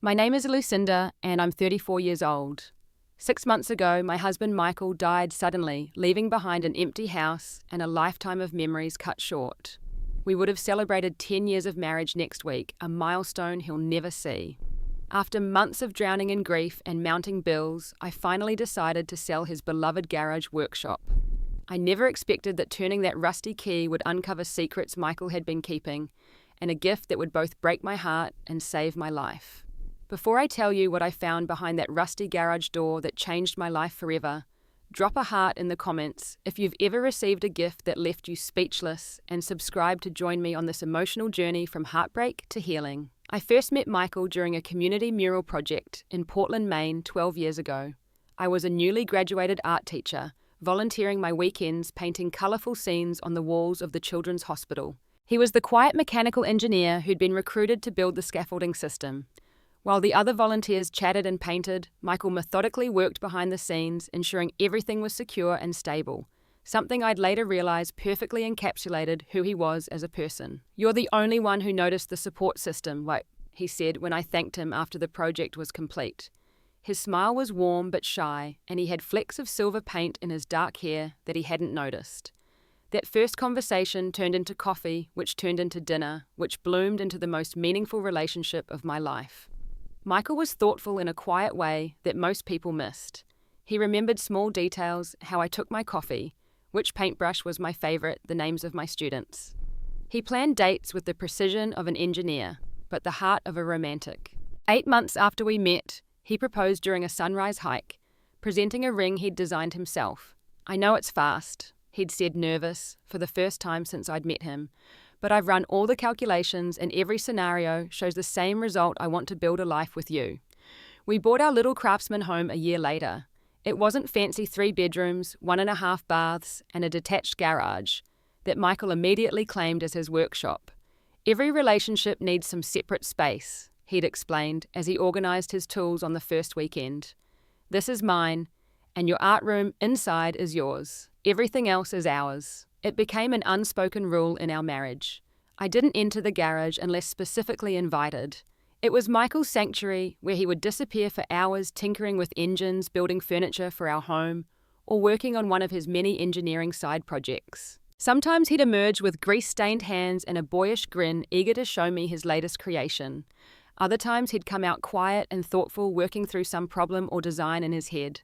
My name is Lucinda and I'm 34 years old. 6 months ago, my husband Michael died suddenly, leaving behind an empty house and a lifetime of memories cut short. We would have celebrated 10 years of marriage next week, a milestone he'll never see. After months of drowning in grief and mounting bills, I finally decided to sell his beloved garage workshop. I never expected that turning that rusty key would uncover secrets Michael had been keeping, and a gift that would both break my heart and save my life. Before I tell you what I found behind that rusty garage door that changed my life forever, drop a heart in the comments if you've ever received a gift that left you speechless, and subscribe to join me on this emotional journey from heartbreak to healing. I first met Michael during a community mural project in Portland, Maine 12 years ago. I was a newly graduated art teacher, volunteering my weekends painting colourful scenes on the walls of the Children's Hospital. He was the quiet mechanical engineer who'd been recruited to build the scaffolding system. While the other volunteers chatted and painted, Michael methodically worked behind the scenes, ensuring everything was secure and stable, something I'd later realize perfectly encapsulated who he was as a person. "You're the only one who noticed the support system," he said when I thanked him after the project was complete. His smile was warm but shy, and he had flecks of silver paint in his dark hair that he hadn't noticed. That first conversation turned into coffee, which turned into dinner, which bloomed into the most meaningful relationship of my life. Michael was thoughtful in a quiet way that most people missed. He remembered small details, how I took my coffee, which paintbrush was my favorite, the names of my students. He planned dates with the precision of an engineer, but the heart of a romantic. 8 months after we met, he proposed during a sunrise hike, presenting a ring he'd designed himself. "I know it's fast," he'd said, nervous, for the first time since I'd met him, "but I've run all the calculations and every scenario shows the same result. I want to build a life with you." We bought our little craftsman home a year later. It wasn't fancy 3 bedrooms, 1.5 baths, and a detached garage that Michael immediately claimed as his workshop. "Every relationship needs some separate space," he'd explained as he organized his tools on the first weekend. "This is mine, and your art room inside is yours. Everything else is ours." It became an unspoken rule in our marriage. I didn't enter the garage unless specifically invited. It was Michael's sanctuary, where he would disappear for hours tinkering with engines, building furniture for our home, or working on one of his many engineering side projects. Sometimes he'd emerge with grease-stained hands and a boyish grin, eager to show me his latest creation. Other times he'd come out quiet and thoughtful, working through some problem or design in his head.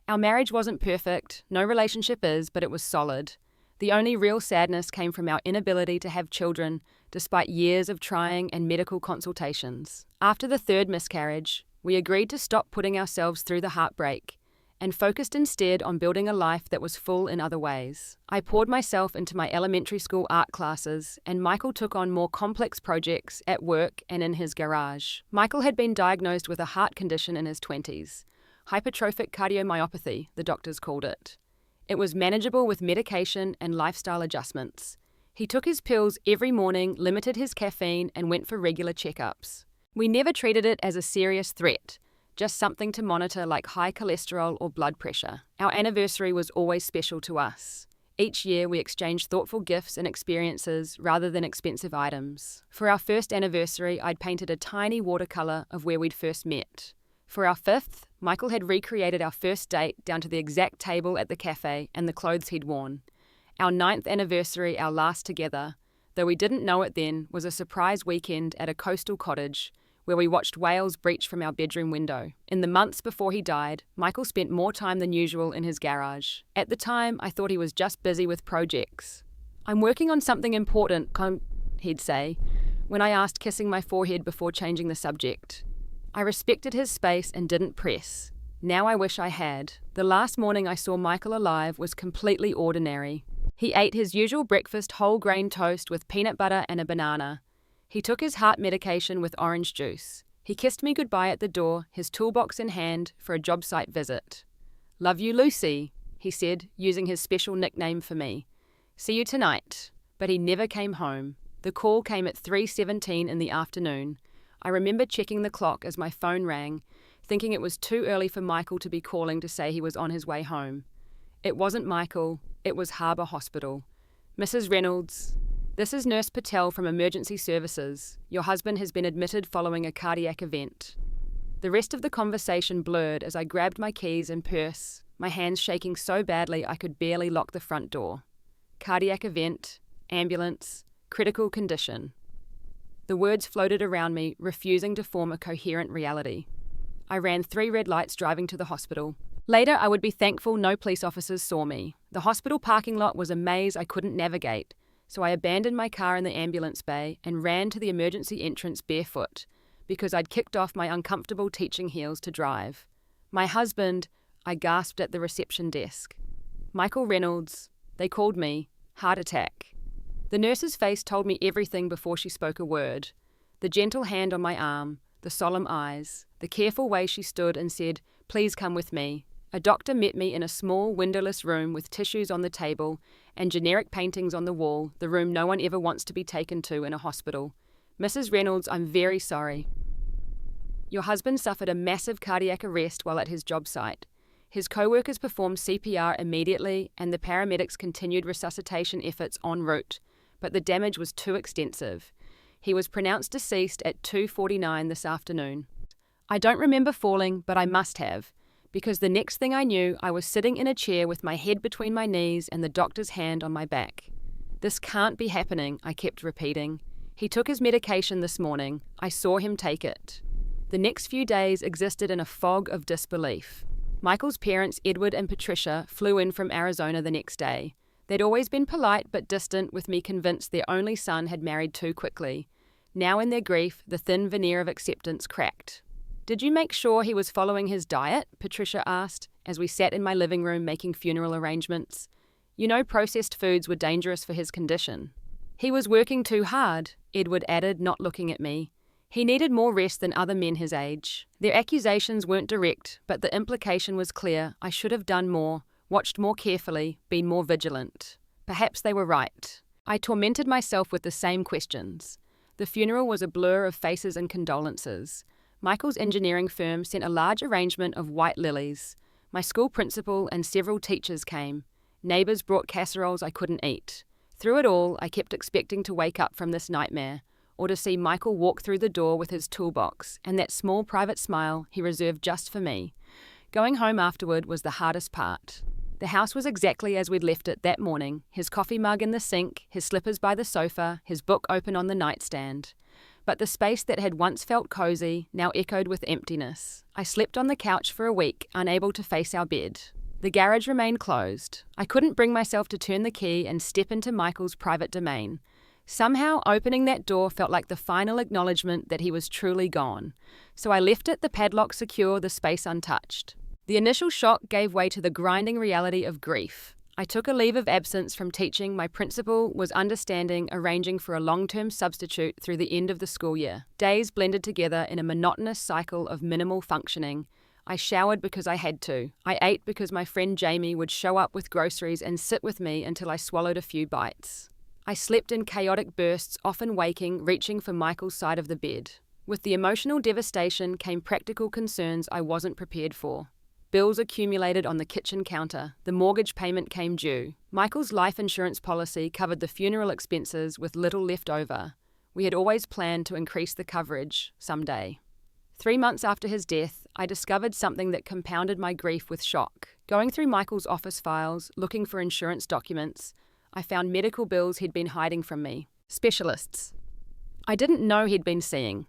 Our marriage wasn't perfect, no relationship is, but it was solid. The only real sadness came from our inability to have children, despite years of trying and medical consultations. After the 3rd miscarriage, we agreed to stop putting ourselves through the heartbreak and focused instead on building a life that was full in other ways. I poured myself into my elementary school art classes, and Michael took on more complex projects at work and in his garage. Michael had been diagnosed with a heart condition in his 20s, hypertrophic cardiomyopathy, the doctors called it. It was manageable with medication and lifestyle adjustments. He took his pills every morning, limited his caffeine, and went for regular checkups. We never treated it as a serious threat, just something to monitor like high cholesterol or blood pressure. Our anniversary was always special to us. Each year we exchanged thoughtful gifts and experiences rather than expensive items. For our first anniversary, I'd painted a tiny watercolor of where we'd first met. For our 5th, Michael had recreated our first date down to the exact table at the cafe and the clothes he'd worn. Our 9th anniversary, our last together, though we didn't know it then, was a surprise weekend at a coastal cottage where we watched whales breach from our bedroom window. In the months before he died, Michael spent more time than usual in his garage. At the time, I thought he was just busy with projects. "I'm working on something important," he'd say, when I asked, kissing my forehead before changing the subject. I respected his space and didn't press. Now I wish I had. The last morning I saw Michael alive was completely ordinary. He ate his usual breakfast, whole grain toast with peanut butter and a banana. He took his heart medication with orange juice. He kissed me goodbye at the door, his toolbox in hand for a job site visit. "Love you, Lucy," he said, using his special nickname for me. "See you tonight." But he never came home. The call came at 3:17 in the afternoon. I remember checking the clock as my phone rang, thinking it was too early for Michael to be calling to say he was on his way home. It wasn't Michael, it was Harbour Hospital. "Mrs. Reynolds, this is Nurse Patel from Emergency Services. Your husband has been admitted following a cardiac event." The rest of the conversation blurred as I grabbed my keys and purse, my hands shaking so badly I could barely lock the front door. Cardiac event, ambulance, critical condition. The words floated around me, refusing to form a coherent reality. I ran 3 red lights driving to the hospital. Later, I would be thankful no police officers saw me. The hospital parking lot was a maze I couldn't navigate, so I abandoned my car in the ambulance bay and ran to the emergency entrance barefoot, because I'd kicked off my uncomfortable teaching heels to drive. My husband, I gasped at the reception desk. Michael Reynolds, they called me, heart attack. The nurse's face told me everything before she spoke a word. The gentle hand on my arm, the solemn eyes, the careful way she stood and said, "Please come with me." A doctor met me in a small, windowless room with tissues on the table and generic paintings on the wall, the room no one ever wants to be taken to in a hospital. "Mrs. Reynolds, I'm very sorry. Your husband suffered a massive cardiac arrest while at his job site. His co-workers performed CPR immediately and the paramedics continued resuscitation efforts en route, but the damage was too extensive. He was pronounced deceased at 2:49 this afternoon. I don't remember falling, but I must have, because the next thing I knew, I was sitting in a chair with my head between my knees and the doctor's hand on my back. This can't be happening, I kept repeating. He took his medication this morning. I saw him take it. The next few days existed in a fog of disbelief. Michael's parents, Edward and Patricia, flew in from Arizona the next day. They'd always been polite but distant, with me convinced their only son had married too quickly. Now in their grief, the thin veneer of acceptance cracked. "Did you make sure he was following his diet?" Patricia asked, as we sat in my living room making funeral arrangements. "You know processed foods were dangerous for his condition." "He was working too hard," Edward added, not looking at me. "He needed more rest than other men his age." Their accusations weren't direct, but the implication was clear. I should have done more, watched more carefully, been more vigilant. Perhaps they were right. I tormented myself with the same questions. The funeral was a blur of faces and condolences. Michael's engineering firm sent a large arrangement of white lilies. My school principal and several teachers came. Neighbours brought casseroles I couldn't eat. Through it all, I kept expecting to wake up from this nightmare, or to see Michael walk through the door with his toolbox and that small private smile he reserved just for me. Going home afterward was the hardest part. The house was exactly as we'd left it that morning, his coffee mug in the sink, his slippers by the sofa, his book open on the nightstand. But the space that had once felt cozy now echoed with emptiness. I slept on the couch for a week, unable to face our bed. The garage remained closed. I couldn't bring myself to turn the key and step into Michael's private domain. Somehow, opening that door felt like the final acknowledgement that he was truly gone. So I left it, the padlock secure, the space untouched. The initial shock gave way to the grinding reality of grief. I took a leave of absence from teaching. My principal was understanding, arranging for a long-term substitute through the end of the school year. Days blended together in a monotonous cycle of minimal functioning. I showered because I had to. I ate because my friend Jamie would show up with groceries and sit with me until I swallowed a few bites. I slept in chaotic bursts, often waking, reaching for Michael's side of the bed. With the emotional devastation came practical concerns I wasn't prepared for. Bills accumulated on the kitchen counter. The mortgage payment came due. Michael's life insurance policy covered the funeral expenses with little left over. We had always planned to increase the coverage someday. 3 months after his death, I discovered something that compounded my grief with shock. Going through Michael's office files, looking for insurance documents, I found medical bills he'd been hiding from me. Specialists I didn't know he'd been seeing.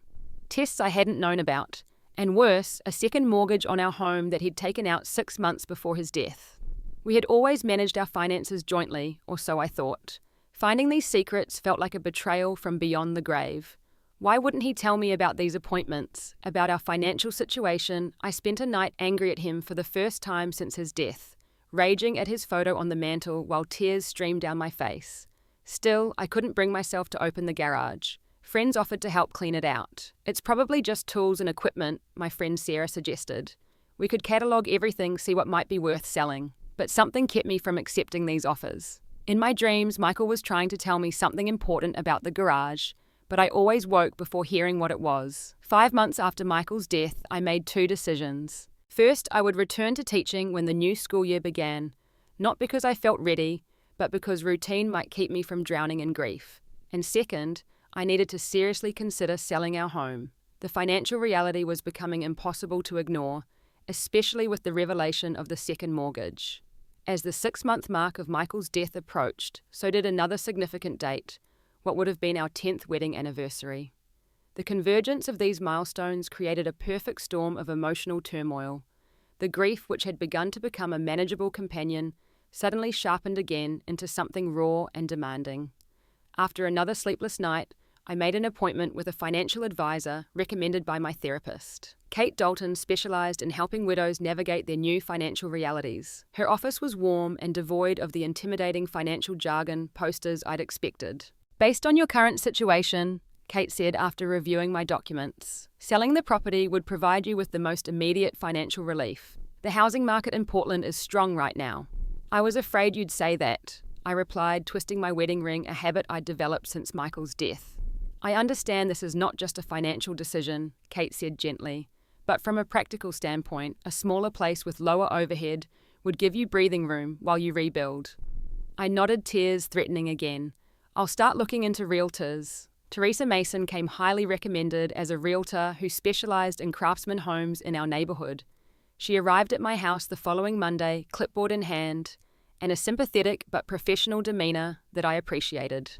Tests I hadn't known about. And worse, a second mortgage on our home that he'd taken out 6 months before his death. We had always managed our finances jointly, or so I thought. Finding these secrets felt like a betrayal from beyond the grave. Why wouldn't he tell me about these appointments, about our financial situation? I spent a night angry at him for the first time since his death, raging at his photo on the mantel while tears streamed down my face. Still, I couldn't bring myself to open the garage. Friends offered to help clean it out. "It's probably just tools and equipment," my friend Sarah suggested. "We could catalogue everything, see what might be worth selling." But something kept me from accepting these offers. In my dreams, Michael was trying to tell me something important about the garage, but I always woke before hearing what it was. 5 months after Michael's death, I made 2 decisions. First, I would return to teaching when the new school year began, not because I felt ready, but because routine might keep me from drowning in grief. And second, I needed to seriously consider selling our home. The financial reality was becoming impossible to ignore, especially with the revelation of the second mortgage. As the 6-month mark of Michael's death approached, so did another significant date, what would have been our 10th wedding anniversary. The convergence of these milestones created a perfect storm of emotional turmoil. The grief, which had begun to become a manageable companion, suddenly sharpened again into something raw and demanding. After another sleepless night, I made an appointment with a financial advisor recommended by my therapist. Kate Dalton specialized in helping widows navigate their new financial realities. Her office was warm and devoid of the intimidating financial jargon posters I'd expected. Based on your current situation, Kate said after reviewing my documents, selling the property would provide you with the most immediate financial relief. The housing market in Portland is strong right now. I was afraid you'd say that, I replied, twisting my wedding ring, a habit I'd developed since Michael's death. I understand this is not just a financial decision, Kate said gently, but from a practical standpoint, a smaller place with lower overhead would give you breathing room while you rebuild. I nodded, tears threatening again. I'll start looking into realtors. Teresa Mason came highly recommended as a realtor who specialized in craftsman homes in our neighborhood. She arrived at my house the following Monday, clipboard in hand, and a sympathetic but professional demeanor that I appreciated.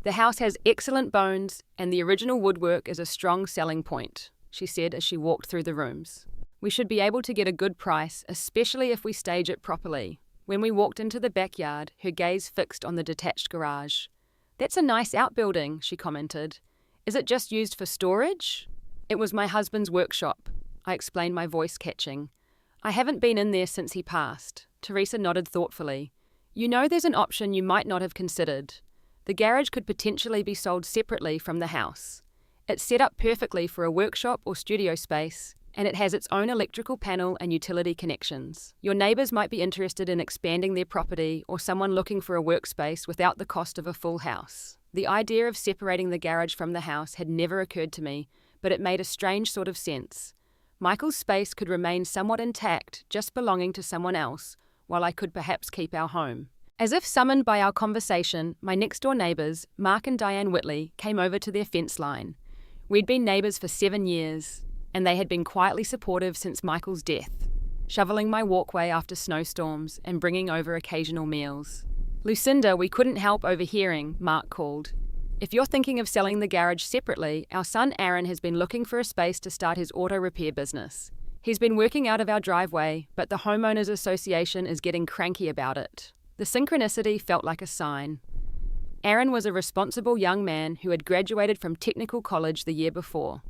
The house has excellent bones, and the original woodwork is a strong selling point, she said as she walked through the rooms. We should be able to get a good price, especially if we stage it properly. When we walked into the backyard, her gaze fixed on the detached garage. That's a nice outbuilding, she commented. Is it just used for storage? It was my husband's workshop, I explained, my voice catching. I haven't been in there since he passed. Teresa nodded thoughtfully. You know, there's an option you might not have considered. The garage could potentially be sold separately from the house. It's set up perfectly for a workshop or studio space, and it has its own electrical panel and utility connections. Your neighbours might be interested in expanding their property, or someone looking for a workspace without the cost of a full house. The idea of separating the garage from the house had never occurred to me, but it made a strange sort of sense. Michael's space could remain somewhat intact, just belonging to someone else, while I could perhaps keep our home. As if summoned by our conversation, my next-door neighbours, Mark and Diane Whitley, came over to their fence line. We'd been neighbours for 7 years, and they had been quietly supportive since Michael's death, shoveling my walkway after snowstorms and bringing over occasional meals. Lucinda, we couldn't help overhearing, Mark called. If you're thinking of selling the garage separately, our son Aaron has been looking for a space to start his auto repair business. He's been working out of our driveway, but the homeowners association is getting cranky about it. The synchronicity felt like a sign. Aaron was a responsible young man who had graduated from technical college the year before.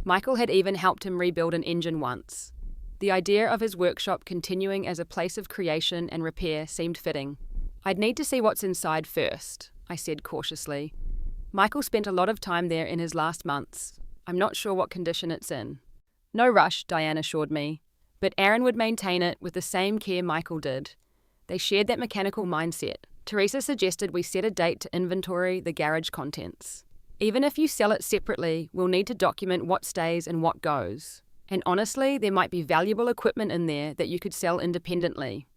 Michael had even helped him rebuild an engine once. The idea of his workshop continuing as a place of creation and repair seemed fitting. I'd need to see what's inside first, I said cautiously. Michael spent a lot of time there in his last months. I'm not sure what condition it's in. No rush, Diane assured me, but Aaron would maintain it with the same care Michael did. They shared that mechanical mindset. Teresa suggested we set a date to inventory the garage contents. Even if you sell it separately, we'll need to document what stays and what goes. And honestly, there might be valuable equipment in there that you could sell independently.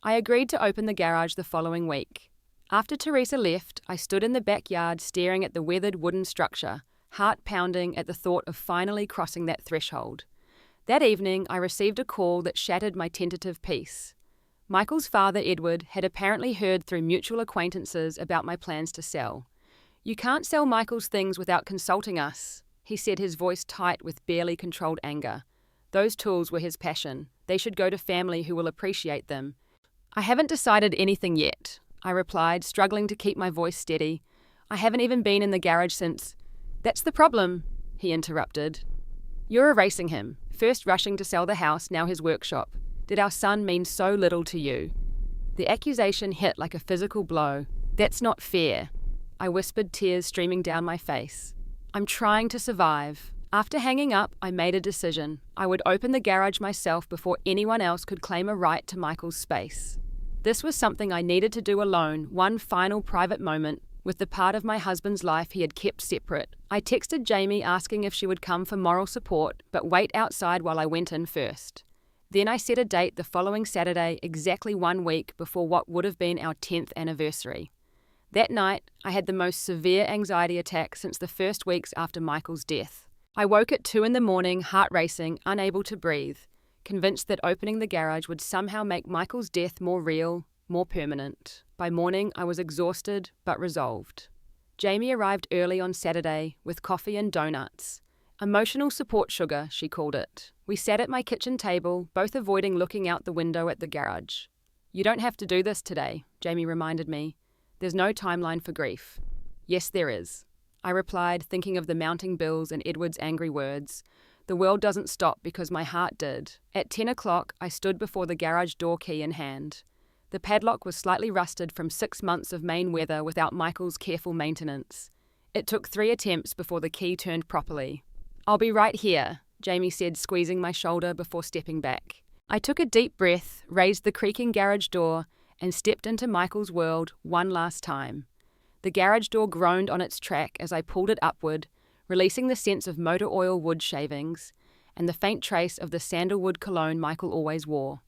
I agreed to open the garage the following week. After Teresa left, I stood in the backyard staring at the weathered wooden structure, heart pounding at the thought of finally crossing that threshold. That evening, I received a call that shattered my tentative peace. Michael's father, Edward, had apparently heard through mutual acquaintances about my plans to sell. You can't sell Michael's things without consulting us, he said, his voice tight with barely controlled anger. Those tools were his passion. They should go to family who will appreciate them. I haven't decided anything yet, I replied, struggling to keep my voice steady. I haven't even been in the garage since... That's the problem, he interrupted. You're erasing him, first rushing to sell the house, now his workshop. Did our son mean so little to you? The accusation hit like a physical blow. That's not fair, I whispered, tears streaming down my face. I'm trying to survive. After hanging up, I made a decision. I would open the garage myself before anyone else could claim a right to Michael's space. This was something I needed to do alone, one final private moment with the part of my husband's life he had kept separate. I texted Jamie asking if she would come for moral support, but wait outside while I went in first. Then I set a date the following Saturday, exactly 1 week before what would have been our 10th anniversary. That night, I had the most severe anxiety attack since the first weeks after Michael's death. I woke at 2 in the morning, heart racing, unable to breathe, convinced that opening the garage would somehow make Michael's death more real, more permanent. By morning, I was exhausted but resolved. Jamie arrived early on Saturday with coffee and donuts. Emotional support sugar, she called it. We sat at my kitchen table, both avoiding looking out the window at the garage. You don't have to do this today, Jamie reminded me. There's no timeline for grief. Yes, there is. I replied, thinking of the mounting bills and Edward's angry words. The world doesn't stop because my heart did. At 10 o'clock, I stood before the garage door key in hand. The padlock was slightly rusted from 6 months of Maine weather without Michael's careful maintenance. It took 3 attempts before the key turned properly. I'll be right here, Jamie said, squeezing my shoulder before stepping back. I took a deep breath, raised the creaking garage door, and stepped into Michael's world one last time. The garage door groaned on its track as I pulled it upward, releasing the scents of motor oil wood shavings and the faint trace of the sandalwood cologne Michael always wore.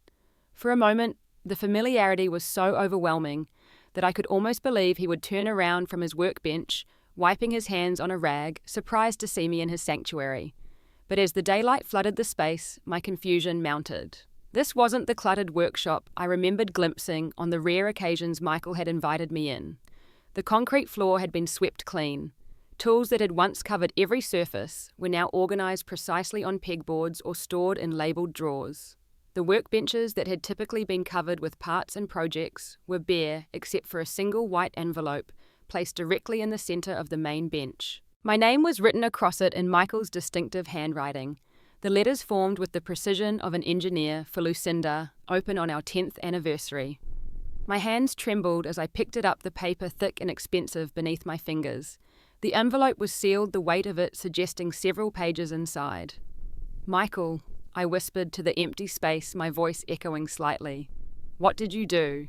For a moment, the familiarity was so overwhelming that I could almost believe he would turn around from his workbench, wiping his hands on a rag, surprised to see me in his sanctuary. But as the daylight flooded the space, my confusion mounted. This wasn't the cluttered workshop I remembered glimpsing on the rare occasions Michael had invited me in. The concrete floor had been swept clean. Tools that had once covered every surface were now organized precisely on pegboards or stored in labeled drawers. The workbenches that had typically been covered with parts and projects were bare except for a single white envelope placed directly in the center of the main bench. My name was written across it in Michael's distinctive handwriting. The letters formed with the precision of an engineer for Lucinda, open on our 10th anniversary. My hands trembled as I picked it up, the paper thick and expensive beneath my fingers. The envelope was sealed, the weight of it suggesting several pages inside. Michael, I whispered to the empty space, my voice echoing slightly. What did you do?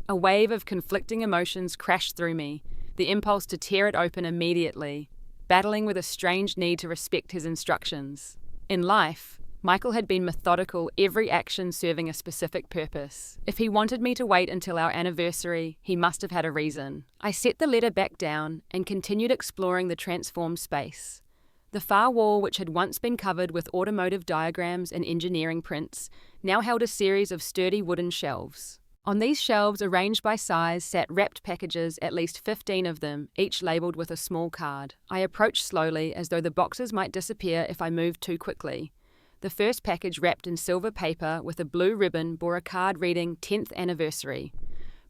A wave of conflicting emotions crashed through me, the impulse to tear it open immediately, battling with a strange need to respect his instructions. In life, Michael had been methodical, every action serving a specific purpose. If he wanted me to wait until our anniversary, he must have had a reason. I set the letter back down and continued exploring the transformed space. The far wall, which had once been covered with automotive diagrams and engineering prints, now held a series of sturdy wooden shelves. On these shelves, arranged by size, sat wrapped packages, at least 15 of them, each labelled with a small card. I approached slowly, as though the boxes might disappear if I moved too quickly. The first package, wrapped in silver paper with a blue ribbon, bore a card reading 10th anniversary.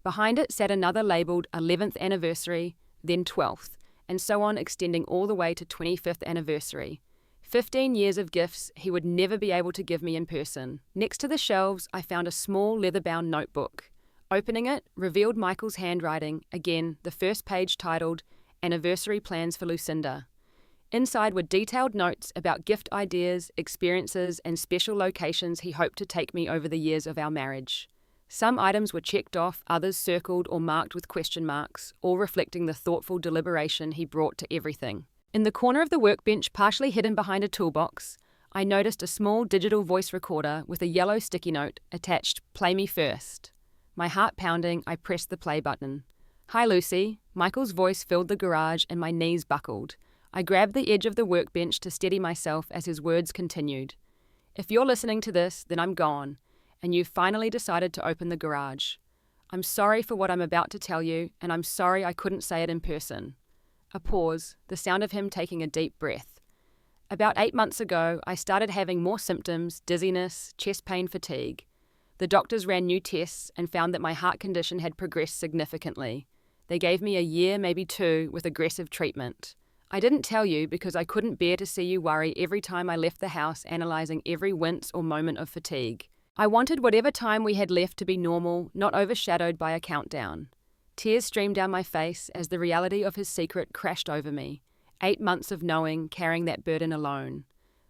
Behind it sat another labelled 11th anniversary, then 12th, and so on, extending all the way to 25th anniversary. 15 years of gifts he would never be able to give me in person. Next to the shelves, I found a small leather-bound notebook. Opening it, revealed Michael's handwriting, again, the first page titled, Anniversary Plans for Lucinda. Inside were detailed notes about gift ideas, experiences, and special locations he hoped to take me over the years of our marriage. Some items were checked off, others circled or marked with question marks, all reflecting the thoughtful deliberation he brought to everything. In the corner of the workbench, partially hidden behind a toolbox, I noticed a small digital voice recorder with a yellow sticky note attached, Play Me First. My heart pounding, I pressed the play button. Hi, Lucy. Michael's voice filled the garage and my knees buckled. I grabbed the edge of the workbench to steady myself as his words continued. If you're listening to this, then I'm gone, and you've finally decided to open the garage. I'm sorry for what I'm about to tell you, and I'm sorry I couldn't say it in person. A pause, the sound of him taking a deep breath. About 8 months ago, I started having more symptoms, dizziness, chest pain, fatigue. The doctors ran new tests and found that my heart condition had progressed significantly. They gave me a year, maybe 2, with aggressive treatment. I didn't tell you because I couldn't bear to see you worry every time I left the house, analysing every wince or moment of fatigue. I wanted whatever time we had left to be normal, not overshadowed by a countdown. Tears streamed down my face as the reality of his secret crashed over me. 8 months of knowing, carrying that burden alone.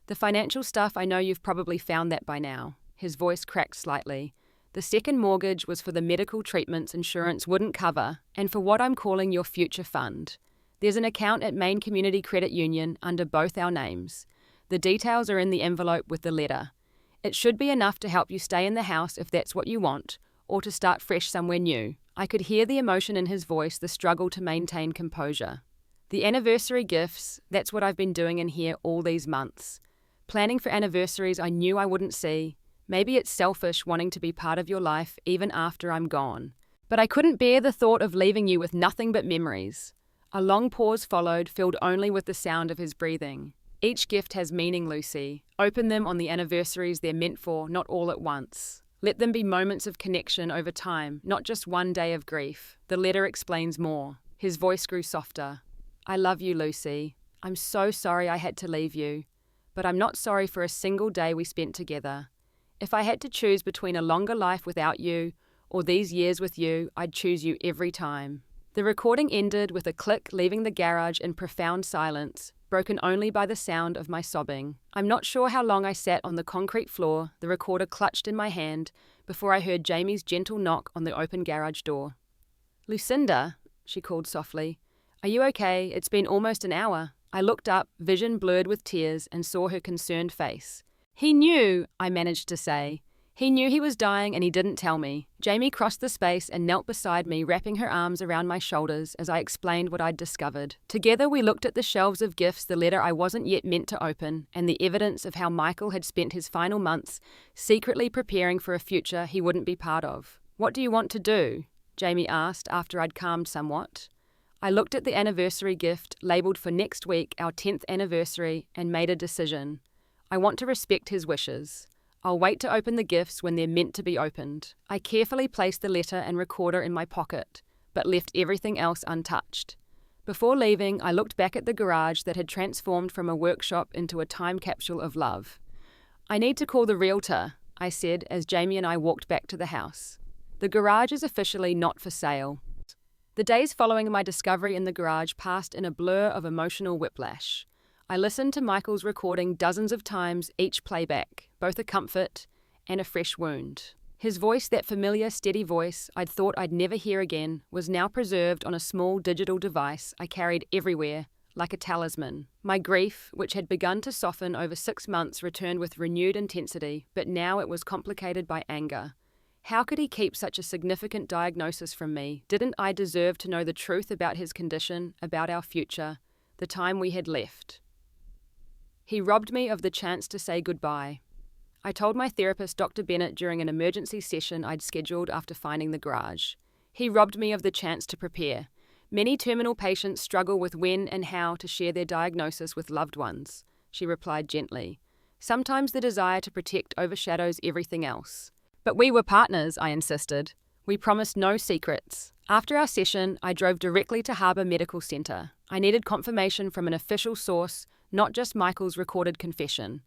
The financial stuff, I know you've probably found that by now. His voice cracked slightly. The second mortgage was for the medical treatments insurance wouldn't cover, and for what I'm calling your future fund. There's an account at Maine Community Credit Union under both our names. The details are in the envelope with the letter. It should be enough to help you stay in the house if that's what you want, or to start fresh somewhere new. I could hear the emotion in his voice, the struggle to maintain composure. The anniversary gifts, that's what I've been doing in here all these months. Planning for anniversaries I knew I wouldn't see. Maybe it's selfish wanting to be part of your life even after I'm gone. But I couldn't bear the thought of leaving you with nothing but memories. A long pause followed, filled only with the sound of his breathing. Each gift has meaning, Lucy. Open them on the anniversaries they're meant for, not all at once. Let them be moments of connection over time, not just one day of grief. The letter explains more. His voice grew softer. I love you, Lucy. I'm so sorry I had to leave you. But I'm not sorry for a single day we spent together. If I had to choose between a longer life without you or these years with you, I'd choose you every time. The recording ended with a click, leaving the garage in profound silence, broken only by the sound of my sobbing. I'm not sure how long I sat on the concrete floor, the recorder clutched in my hand, before I heard Jamie's gentle knock on the open garage door. Lucinda, she called softly. Are you okay? It's been almost an hour. I looked up, vision blurred with tears, and saw her concerned face. He knew, I managed to say. He knew he was dying and he didn't tell me. Jamie crossed the space and knelt beside me, wrapping her arms around my shoulders as I explained what I'd discovered. Together we looked at the shelves of gifts, the letter I wasn't yet meant to open, and the evidence of how Michael had spent his final months secretly preparing for a future he wouldn't be part of. What do you want to do? Jamie asked after I'd calmed somewhat. I looked at the anniversary gift, labelled for next week, our 10th anniversary, and made a decision. I want to respect his wishes. I'll wait to open the gifts when they're meant to be opened. I carefully placed the letter and recorder in my pocket, but left everything else untouched. Before leaving, I looked back at the garage that had transformed from a workshop into a time capsule of love. I need to call the realtor, I said as Jamie and I walked back to the house. The garage is officially not for sale. The days following my discovery in the garage passed in a blur of emotional whiplash. I listened to Michael's recording dozens of times, each playback, both a comfort and a fresh wound. His voice, that familiar, steady voice I'd thought I'd never hear again, was now preserved on a small digital device I carried everywhere, like a talisman. My grief, which had begun to soften over 6 months, returned with renewed intensity, but now it was complicated by anger. How could he keep such a significant diagnosis from me? Didn't I deserve to know the truth about his condition, about our future, the time we had left? He robbed me of the chance to say goodbye. I told my therapist, Dr. Bennett, during an emergency session I'd scheduled after finding the garage. He robbed me of the chance to prepare. Many terminal patients struggle with when and how to share their diagnosis with loved ones, she replied gently. Sometimes the desire to protect overshadows everything else. But we were partners, I insisted. We promised no secrets. After our session, I drove directly to Harbour Medical Centre. I needed confirmation from an official source, not just Michael's recorded confession.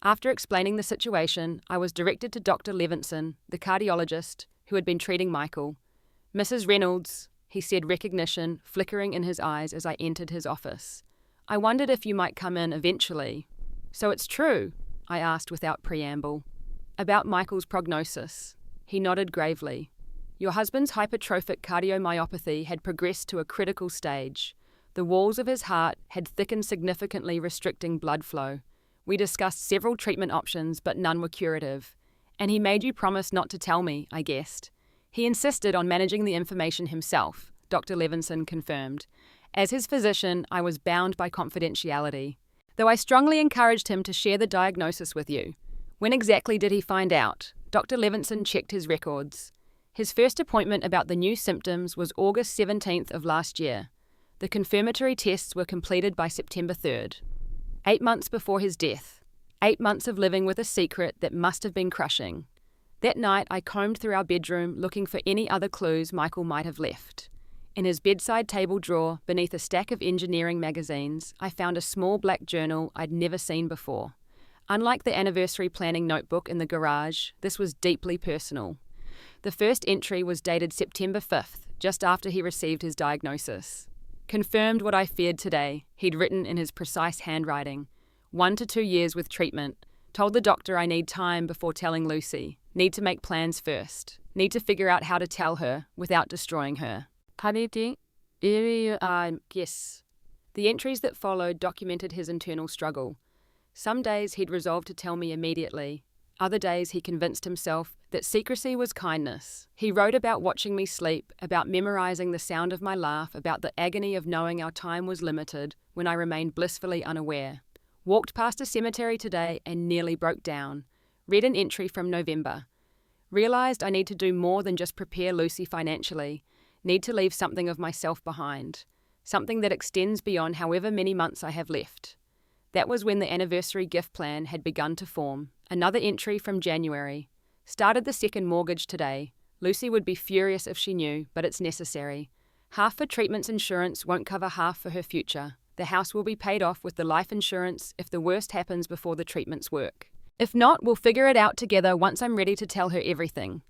After explaining the situation, I was directed to Dr. Levinson, the cardiologist who had been treating Michael. Mrs. Reynolds, he said, recognition flickering in his eyes as I entered his office. I wondered if you might come in eventually. So it's true, I asked without preamble. About Michael's prognosis. He nodded gravely. Your husband's hypertrophic cardiomyopathy had progressed to a critical stage. The walls of his heart had thickened significantly, restricting blood flow. We discussed several treatment options, but none were curative. And he made you promise not to tell me, I guessed. He insisted on managing the information himself, Dr. Levinson confirmed. As his physician, I was bound by confidentiality, though I strongly encouraged him to share the diagnosis with you. When exactly did he find out? Dr. Levinson checked his records. His first appointment about the new symptoms was August 17th of last year. The confirmatory tests were completed by September 3rd. 8 months before his death. 8 months of living with a secret that must have been crushing. That night, I combed through our bedroom looking for any other clues Michael might have left. In his bedside table drawer, beneath a stack of engineering magazines, I found a small black journal I'd never seen before. Unlike the anniversary planning notebook in the garage, this was deeply personal. The first entry was dated September 5th, just after he received his diagnosis. Confirmed what I feared today, he'd written in his precise handwriting. 1 to 2 years with treatment. Told the doctor I need time before telling Lucy. Need to make plans first. Need to figure out how to tell her without destroying her. Yes. The entries that followed documented his internal struggle. Some days he'd resolve to tell me immediately. Other days he convinced himself that secrecy was kindness. He wrote about watching me sleep, about memorizing the sound of my laugh, about the agony of knowing our time was limited when I remained blissfully unaware. Walked past a cemetery today and nearly broke down. Read an entry from November. Realized I need to do more than just prepare Lucy financially. Need to leave something of myself behind. Something that extends beyond however many months I have left. That was when the anniversary gift plan had begun to form. Another entry from January. Started the second mortgage today. Lucy would be furious if she knew, but it's necessary. Half for treatments insurance won't cover half for her future. The house will be paid off with the life insurance if the worst happens before the treatments work. If not, we'll figure it out together once I'm ready to tell her everything.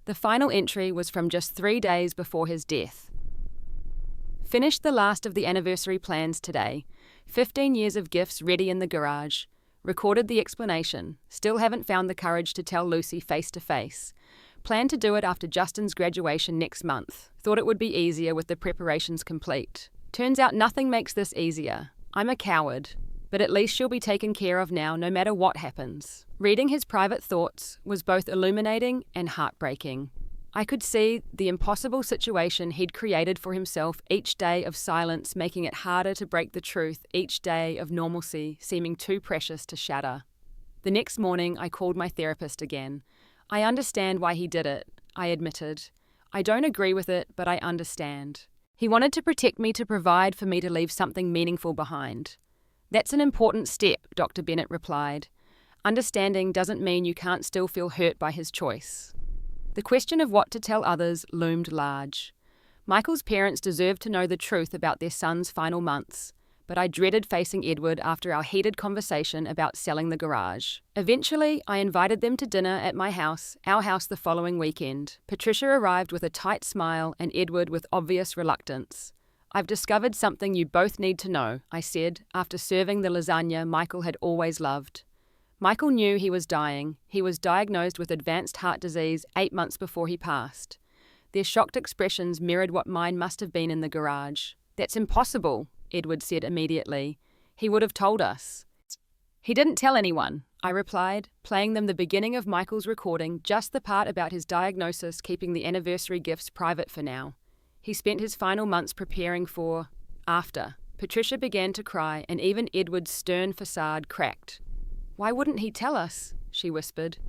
The final entry was from just 3 days before his death. Finished the last of the anniversary plans today. 15 years of gifts ready in the garage. Recorded the explanation. Still haven't found the courage to tell Lucy face to face. Plan to do it after Justin's graduation next month. Thought it would be easier with the preparations complete. Turns out nothing makes this easier. I'm a coward. But at least she'll be taken care of now no matter what happens. Reading his private thoughts was both illuminating and heartbreaking. I could see the impossible situation he'd created for himself, each day of silence making it harder to break the truth, each day of normalcy seeming too precious to shatter. The next morning I called my therapist again. I understand why he did it, I admitted. I don't agree with it, but I understand. He wanted to protect me, to provide for me, to leave something meaningful behind. That's an important step, Dr. Bennett replied. Understanding doesn't mean you can't still feel hurt by his choice. The question of what to tell others loomed large. Michael's parents deserved to know the truth about their son's final months, but I dreaded facing Edward after our heated conversation about selling the garage. Eventually, I invited them to dinner at my house, our house, the following weekend. Patricia arrived with a tight smile and Edward with obvious reluctance. I've discovered something you both need to know, I said, after serving the lasagna Michael had always loved. Michael knew he was dying. He was diagnosed with advanced heart disease 8 months before he passed. Their shocked expressions mirrored what mine must have been in the garage. That's impossible, Edward said immediately. He would have told us. He didn't tell anyone, I replied, playing them the beginning of Michael's recording, just the part about his diagnosis, keeping the anniversary gifts private for now. He spent his final months preparing for after. Patricia began to cry, and even Edward's stern facade cracked. Why wouldn't he tell us? She whispered.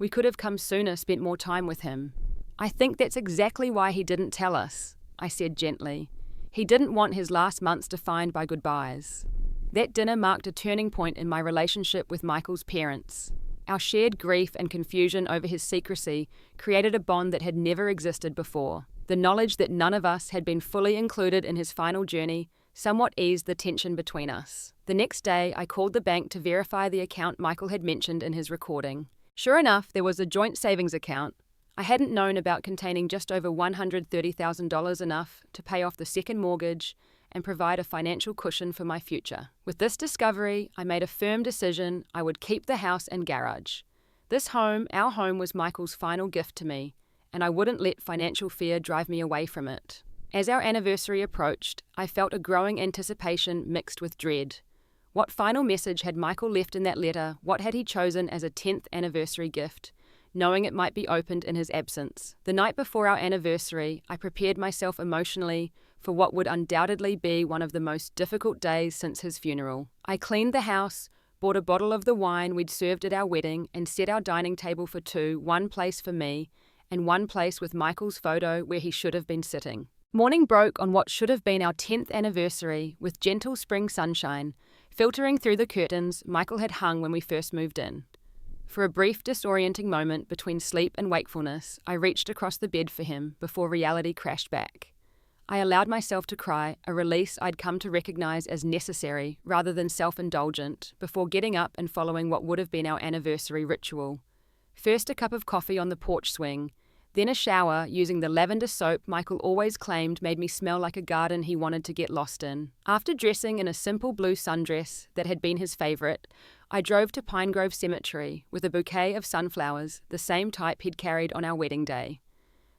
We could have come sooner, spent more time with him. I think that's exactly why he didn't tell us, I said gently. He didn't want his last months defined by goodbyes. That dinner marked a turning point in my relationship with Michael's parents. Our shared grief and confusion over his secrecy created a bond that had never existed before. The knowledge that none of us had been fully included in his final journey somewhat eased the tension between us. The next day, I called the bank to verify the account Michael had mentioned in his recording. Sure enough, there was a joint savings account. I hadn't known about containing just over $130,000, enough to pay off the second mortgage and provide a financial cushion for my future. With this discovery, I made a firm decision I would keep the house and garage. This home, our home, was Michael's final gift to me, and I wouldn't let financial fear drive me away from it. As our anniversary approached, I felt a growing anticipation mixed with dread. What final message had Michael left in that letter? What had he chosen as a 10th anniversary gift, knowing it might be opened in his absence? The night before our anniversary, I prepared myself emotionally for what would undoubtedly be one of the most difficult days since his funeral. I cleaned the house, bought a bottle of the wine we'd served at our wedding, and set our dining table for two, one place for me, and one place with Michael's photo where he should have been sitting. Morning broke on what should have been our 10th anniversary, with gentle spring sunshine filtering through the curtains Michael had hung when we first moved in. For a brief disorienting moment between sleep and wakefulness, I reached across the bed for him before reality crashed back. I allowed myself to cry, a release I'd come to recognize as necessary rather than self-indulgent, before getting up and following what would have been our anniversary ritual. First a cup of coffee on the porch swing, then a shower using the lavender soap Michael always claimed made me smell like a garden he wanted to get lost in. After dressing in a simple blue sundress that had been his favorite, I drove to Pine Grove Cemetery with a bouquet of sunflowers, the same type he'd carried on our wedding day.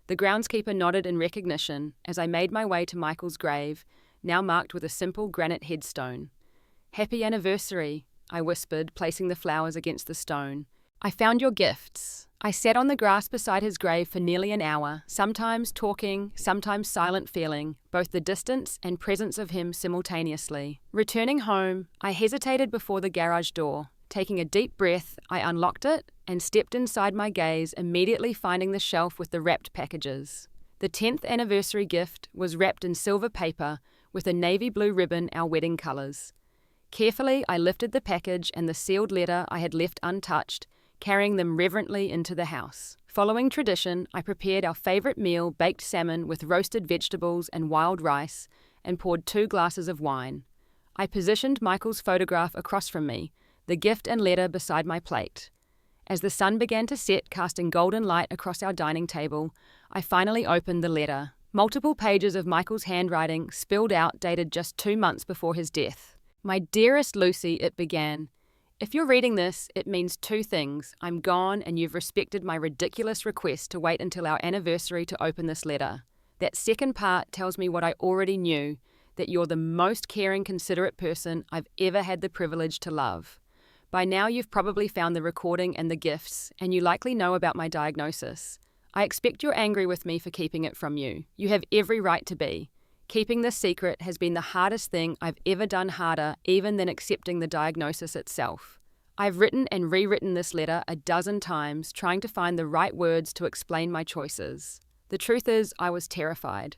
The groundskeeper nodded in recognition as I made my way to Michael's grave, now marked with a simple granite headstone. "Happy anniversary," I whispered, placing the flowers against the stone. I found your gifts. I sat on the grass beside his grave for nearly an hour, sometimes talking, sometimes silent, feeling both the distance and presence of him simultaneously. Returning home, I hesitated before the garage door. Taking a deep breath, I unlocked it and stepped inside my gaze, immediately finding the shelf with the wrapped packages. The 10th anniversary gift was wrapped in silver paper with a navy blue ribbon, our wedding colours. Carefully, I lifted the package and the sealed letter I had left untouched, carrying them reverently into the house. Following tradition, I prepared our favourite meal, baked salmon with roasted vegetables and wild rice, and poured 2 glasses of wine. I positioned Michael's photograph across from me, the gift and letter beside my plate. As the sun began to set, casting golden light across our dining table, I finally opened the letter. Multiple pages of Michael's handwriting spilled out, dated just 2 months before his death. "My dearest Lucy," it began. "If you're reading this, it means 2 things. I'm gone and you've respected my ridiculous request to wait until our anniversary to open this letter. That second part tells me what I already knew, that you're the most caring, considerate person I've ever had the privilege to love. By now you've probably found the recording and the gifts, and you likely know about my diagnosis. I expect you're angry with me for keeping it from you. You have every right to be. Keeping this secret has been the hardest thing I've ever done, harder even than accepting the diagnosis itself. I've written and rewritten this letter a dozen times, trying to find the right words to explain my choices. The truth is, I was terrified.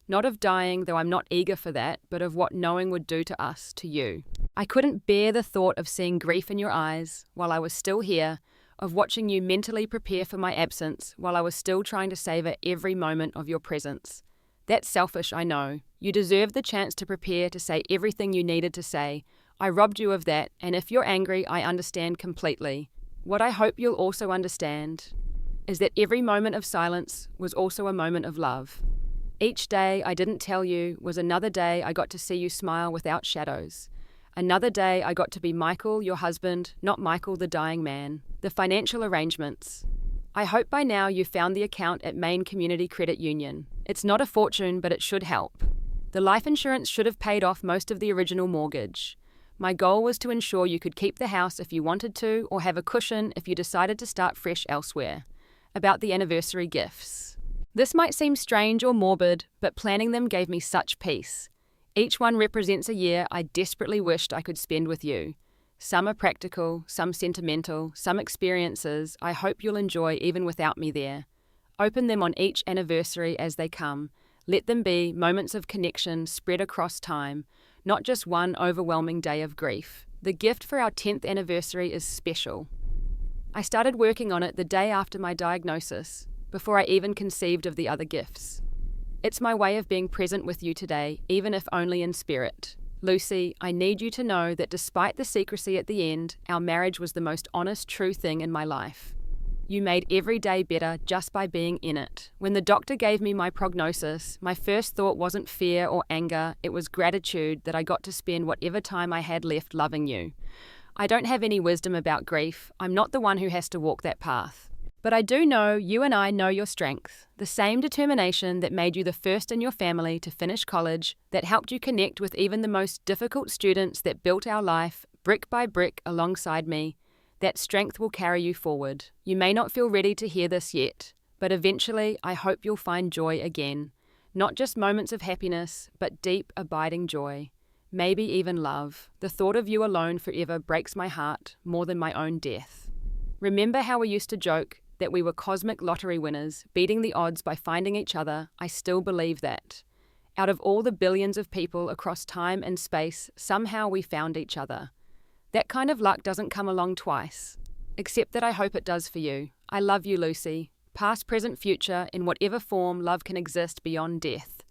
Not of dying, though I'm not eager for that, but of what knowing would do to us, to you. I couldn't bear the thought of seeing grief in your eyes while I was still here, of watching you mentally prepare for my absence while I was still trying to savor every moment of your presence. That's selfish, I know. You deserve the chance to prepare to say everything you needed to say. I robbed you of that, and if you're angry, I understand completely. What I hope you'll also understand is that every moment of silence was also a moment of love. Each day I didn't tell you was another day I got to see you smile without shadows. Another day I got to be Michael, your husband, not Michael, the dying man. The financial arrangements. I hope by now you've found the account at Maine Community Credit Union. It's not a fortune, but it should help. The life insurance should have paid off most of the original mortgage. My goal was to ensure you could keep the house if you wanted to, or have a cushion if you decided to start fresh elsewhere. About the anniversary gifts. This might seem strange or morbid, but planning them gave me such peace. Each one represents a year I desperately wished I could spend with you. Some are practical, some sentimental, some experiences I hope you'll enjoy even without me there. Open them on each anniversary as they come. Let them be moments of connection spread across time, not just one overwhelming day of grief. The gift for our 10th anniversary is special. I started working on it the day after my diagnosis, before I even conceived of the other gifts. It's my way of being present with you today, even if only in spirit. Lucy, I need you to know that despite the secrecy at the end, our marriage was the most honest, true thing in my life. You made every day better just by being in it. When the doctor gave me my prognosis, my first thought wasn't fear or anger, it was gratitude that I got to spend whatever time I had left loving you. I don't have any wisdom about grief. I'm not the one who has to walk that path. But I do know you and I know your strength, the same determination that made you the first in your family to finish college, that helped you connect with even the most difficult students, that built our life, brick by brick, alongside me. That strength will carry you forward. You may not feel ready to hear this yet, but eventually I hope you'll find joy again. Not just moments of happiness, but deep, abiding joy. Maybe even love. The thought of you alone forever breaks my heart more than my own death. Remember how we used to joke that we were cosmic lottery winners, beating the odds by finding each other? I still believe that. Out of all the billions of people across time and space, somehow we found each other. That kind of luck doesn't come along twice, except that I hope it does for you. I love you, Lucy. Past, present, future, in whatever form love can exist beyond death.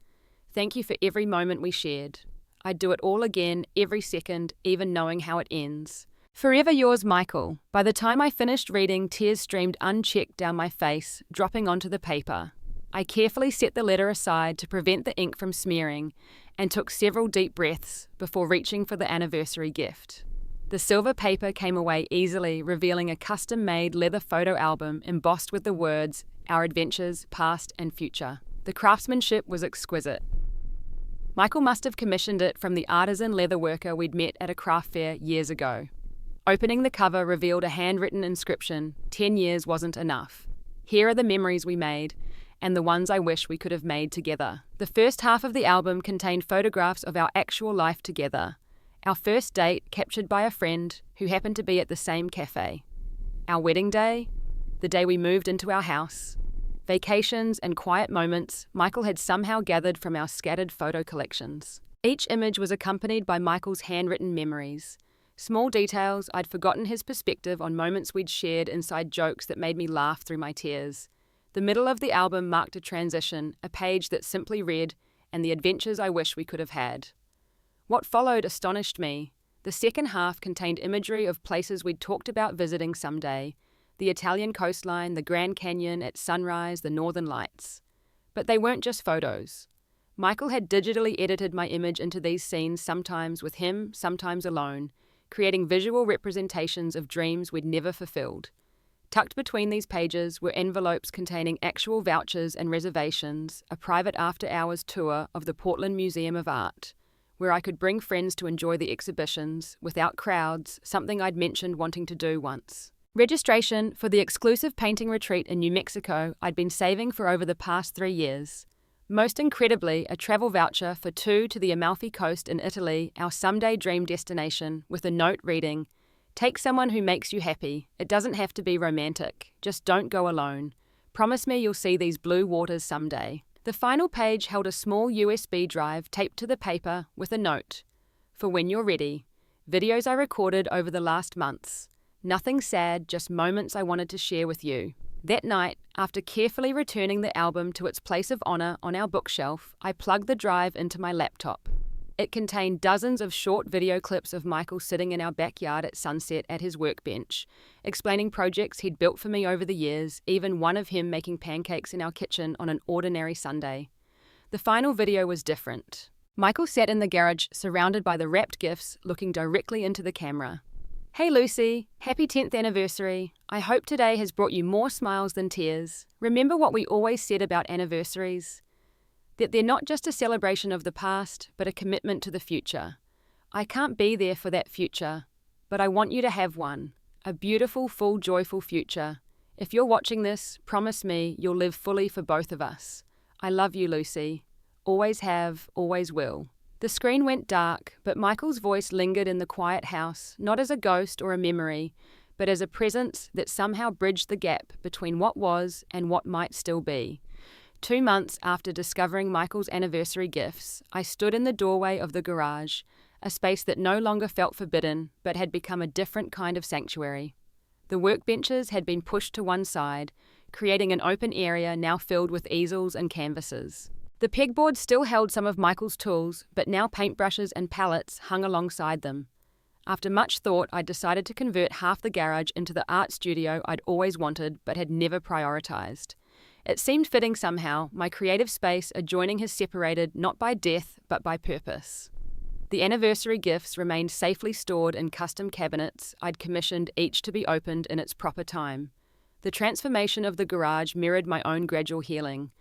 Thank you for every moment we shared. I'd do it all again, every second, even knowing how it ends. Forever yours, Michael. By the time I finished reading, tears streamed unchecked down my face, dropping onto the paper. I carefully set the letter aside to prevent the ink from smearing, and took several deep breaths before reaching for the anniversary gift. The silver paper came away easily, revealing a custom-made leather photo album embossed with the words, "Our adventures, past and future." The craftsmanship was exquisite. Michael must have commissioned it from the artisan leather worker we'd met at a craft fair years ago. Opening the cover revealed a handwritten inscription, 10 years wasn't enough. Here are the memories we made, and the ones I wish we could have made together. The first half of the album contained photographs of our actual life together. Our first date, captured by a friend who happened to be at the same cafe. Our wedding day, the day we moved into our house. Vacations and quiet moments Michael had somehow gathered from our scattered photo collections. Each image was accompanied by Michael's handwritten memories. Small details I'd forgotten, his perspective on moments we'd shared, inside jokes that made me laugh through my tears. The middle of the album marked a transition, a page that simply read, "And the adventures I wish we could have had." What followed astonished me. The second half contained imagery of places we'd talked about visiting someday. The Italian coastline, the Grand Canyon at sunrise, the Northern Lights. But they weren't just photos. Michael had digitally edited my image into these scenes, sometimes with him, sometimes alone, creating visual representations of dreams we'd never fulfilled. Tucked between these pages were envelopes containing actual vouchers and reservations, a private after-hours tour of the Portland Museum of Art, where I could bring friends to enjoy the exhibitions, without crowds, something I'd mentioned wanting to do once. Registration for the exclusive painting retreat in New Mexico I'd been saving for over the past 3 years. Most incredibly, a travel voucher for 2 to the Amalfi Coast in Italy, our someday dream destination, with a note reading, "Take someone who makes you happy. It doesn't have to be romantic. Just don't go alone. Promise me you'll see these blue waters someday." The final page held a small USB drive taped to the paper with a note. "For when you're ready. Videos I recorded over the last months. Nothing sad, just moments I wanted to share with you." That night, after carefully returning the album to its place of honor on our bookshelf, I plugged the drive into my laptop. It contained dozens of short video clips of Michael sitting in our backyard at sunset at his workbench, explaining projects he'd built for me over the years, even one of him making pancakes in our kitchen on an ordinary Sunday. The final video was different. Michael sat in the garage, surrounded by the wrapped gifts, looking directly into the camera. "Hey Lucy, happy 10th anniversary. I hope today has brought you more smiles than tears. Remember what we always said about anniversaries? That they're not just a celebration of the past, but a commitment to the future. I can't be there for that future, but I want you to have one. A beautiful, full, joyful future. If you're watching this, promise me you'll live fully for both of us. I love you, Lucy. Always have, always will." The screen went dark, but Michael's voice lingered in the quiet house, not as a ghost or a memory, but as a presence that somehow bridged the gap between what was and what might still be. 2 months after discovering Michael's anniversary gifts, I stood in the doorway of the garage, a space that no longer felt forbidden, but had become a different kind of sanctuary. The workbenches had been pushed to one side, creating an open area now filled with easels and canvases. The pegboard still held some of Michael's tools, but now paintbrushes and palettes hung alongside them. After much thought, I decided to convert half the garage into the art studio I'd always wanted but had never prioritized. It seemed fitting somehow, my creative space adjoining his separated not by death but by purpose. The anniversary gifts remained safely stored in custom cabinets I'd commissioned, each to be opened in its proper time. The transformation of the garage mirrored my own gradual healing.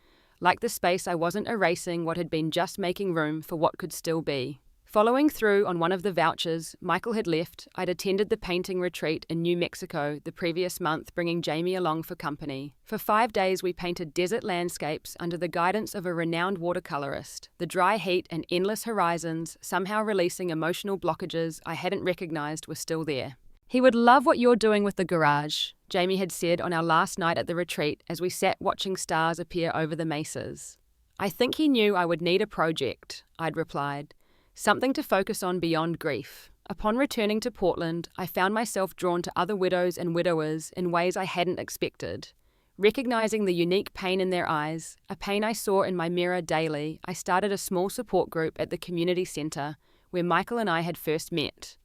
Like the space, I wasn't erasing what had been, just making room for what could still be. Following through on one of the vouchers Michael had left, I'd attended the painting retreat in New Mexico the previous month, bringing Jamie along for company. For 5 days we painted desert landscapes under the guidance of a renowned watercolorist. The dry heat and endless horizons, somehow releasing emotional blockages I hadn't recognized were still there. "He would love what you're doing with the garage," Jamie had said on our last night at the retreat as we sat watching stars appear over the mesas. "I think he knew I would need a project," I'd replied. "Something to focus on beyond grief." Upon returning to Portland, I found myself drawn to other widows and widowers in ways I hadn't expected. Recognizing the unique pain in their eyes, a pain I saw in my mirror daily, I started a small support group at the community center where Michael and I had first met.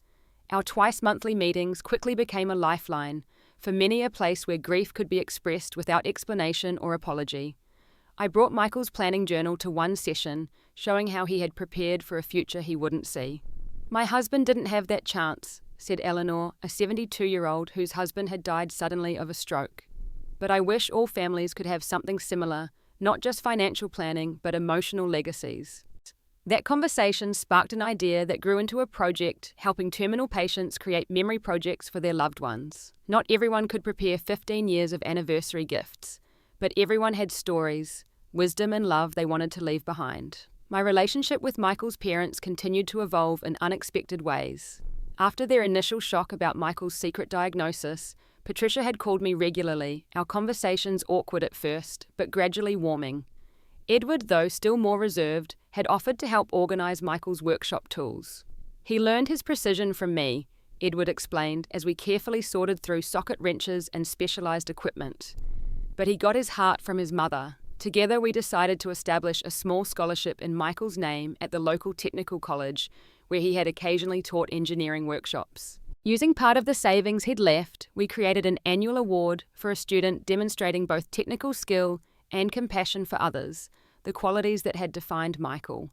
Our twice-monthly meetings quickly became a lifeline, for many a place where grief could be expressed without explanation or apology. I brought Michael's planning journal to one session, showing how he had prepared for a future he wouldn't see. "My husband didn't have that chance," said Eleanor, a 72-year-old whose husband had died suddenly of a stroke. "But I wish all families could have something similar, not just financial planning, but emotional legacies." That conversation sparked an idea that grew into a project helping terminal patients create memory projects for their loved ones. Not everyone could prepare 15 years of anniversary gifts, but everyone had stories, wisdom and love they wanted to leave behind. My relationship with Michael's parents continued to evolve in unexpected ways. After their initial shock about Michael's secret diagnosis, Patricia had called me regularly, our conversations awkward at first, but gradually warming. Edward, though still more reserved, had offered to help organise Michael's workshop tools. He learned his precision from me, Edward explained, as we carefully sorted through socket wrenches and specialised equipment. But he got his heart from his mother. Together we decided to establish a small scholarship in Michael's name at the local technical college, where he had occasionally taught engineering workshops. Using part of the savings he'd left, we created an annual award for a student demonstrating both technical skill and compassion for others, the qualities that had defined Michael.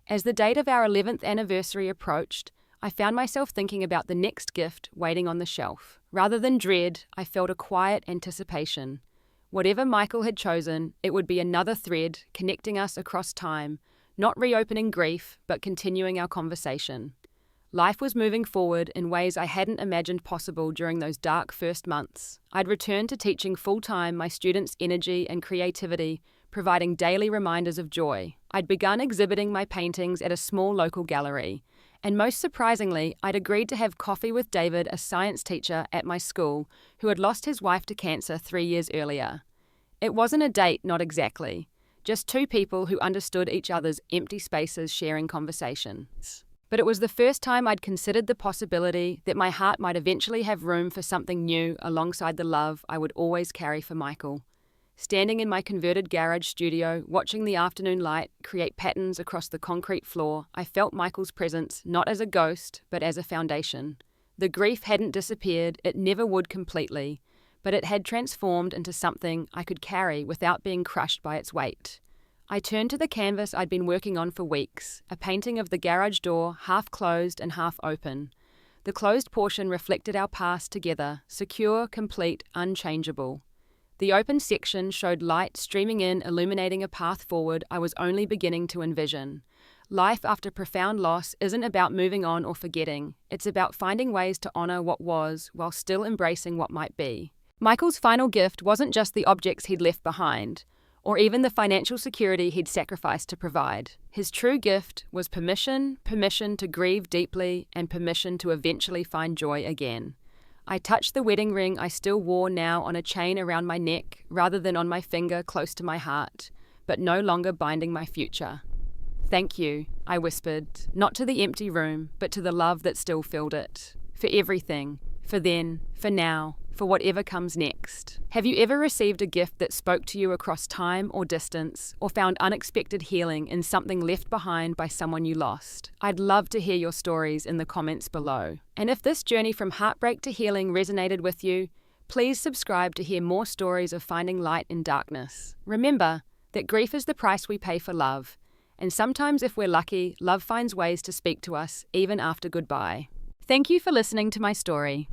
As the date of our 11th anniversary approached, I found myself thinking about the next gift waiting on the shelf. Rather than dread, I felt a quiet anticipation. Whatever Michael had chosen, it would be another thread connecting us across time, not reopening grief, but continuing our conversation. Life was moving forward in ways I hadn't imagined possible during those dark first months. I'd returned to teaching full-time my students' energy and creativity, providing daily reminders of joy. I'd begun exhibiting my paintings at a small local gallery. And most surprisingly, I'd agreed to have coffee with David, a science teacher at my school, who had lost his wife to cancer 3 years earlier. It wasn't a date, not exactly. Just two people who understood each other's empty spaces sharing conversations. But it was the first time I'd considered the possibility that my heart might eventually have room for something new alongside the love I would always carry for Michael. Standing in my converted garage studio, watching the afternoon light create patterns across the concrete floor, I felt Michael's presence not as a ghost, but as a foundation. The grief hadn't disappeared, it never would completely, but it had transformed into something I could carry without being crushed by its weight. I turned to the canvas I'd been working on for weeks, a painting of the garage door, half closed and half open. The closed portion reflected our past together, secure, complete, unchangeable. The open section showed light streaming in, illuminating a path forward I was only beginning to envision. Life after profound loss isn't about moving on or forgetting. It's about finding ways to honour what was while still embracing what might be. Michael's final gift wasn't just the objects he'd left behind, or even the financial security he'd sacrificed to provide. His true gift was permission to grieve deeply, and permission to eventually find joy again. I touched the wedding ring I still wore now on a chain around my neck, rather than on my finger close to my heart, but no longer binding my future. "Thank you," I whispered, not to the empty room, but to the love that still filled it. For everything, for then, for now, for whatever comes next. Have you ever received a gift that spoke to you across time or distance, or found unexpected healing in something left behind by someone you lost? I'd love to hear your stories in the comments below. And if this journey from heartbreak to healing resonated with you, please subscribe to hear more stories of finding light in darkness. Remember that grief is the price we pay for love, and sometimes if we're lucky, love finds ways to speak to us even after goodbye. Thank you for listening to my story.